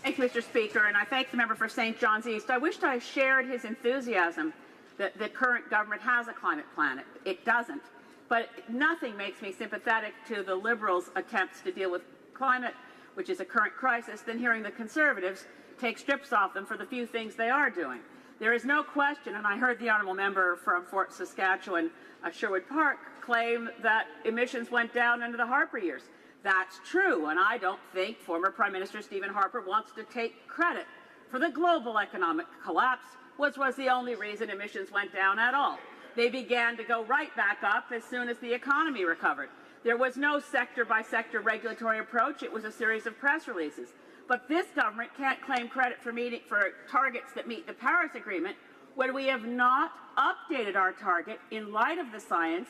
Thank you, Mr. Speaker, and I thank the member for St. John's East. I wished I shared his enthusiasm that the current government has a climate plan. It doesn't. But nothing makes me sympathetic to the Liberals' attempts to deal with climate, which is a current crisis, than hearing the Conservatives take strips off them for the few things they are doing. There is no question, and I heard the honourable member from Fort Saskatchewan, Sherwood Park, claim that emissions went down under the Harper years. That's true, and I don't think former Prime Minister Stephen Harper wants to take credit for the global economic collapse, which was the only reason emissions went down at all. They began to go right back up as soon as the economy recovered. There was no sector-by-sector regulatory approach. It was a series of press releases. But this government can't claim credit for targets that meet the Paris Agreement when we have not updated our target in light of the science,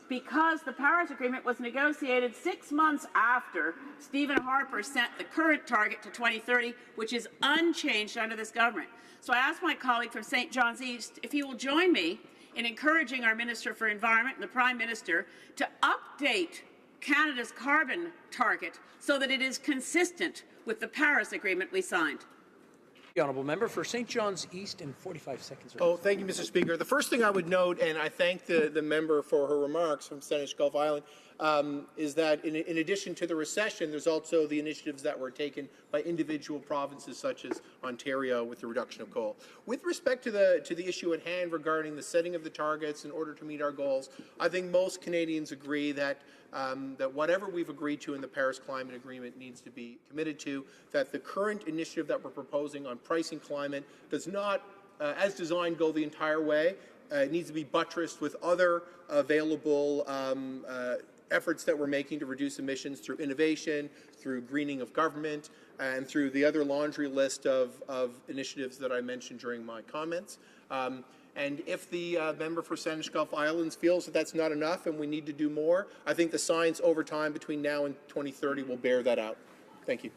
because the Paris Agreement was negotiated 6 months after Stephen Harper set the current target to 2030, which is unchanged under this government. So I ask my colleague from St. John's East if he will join me in encouraging our Minister for Environment and the Prime Minister to update Canada's carbon target so that it is consistent with the Paris Agreement we signed. The honourable member for St. John's East in 45 seconds. Thank you, Mr. Speaker. The first thing I would note, and I thank the member for her remarks from Saanich Gulf Island, is that in addition to the recession, there's also the initiatives that were taken by individual provinces such as Ontario with the reduction of coal. With respect to the issue at hand regarding the setting of the targets in order to meet our goals, I think most Canadians agree that that whatever we've agreed to in the Paris Climate Agreement needs to be committed to, that the current initiative that we're proposing on pricing climate does not, as designed, go the entire way. It needs to be buttressed with other available efforts that we're making to reduce emissions through innovation, through greening of government, and through the other laundry list of initiatives that I mentioned during my comments. And if the member for Saanich Gulf Islands feels that that's not enough and we need to do more, I think the science over time between now and 2030 will bear that out. Thank you.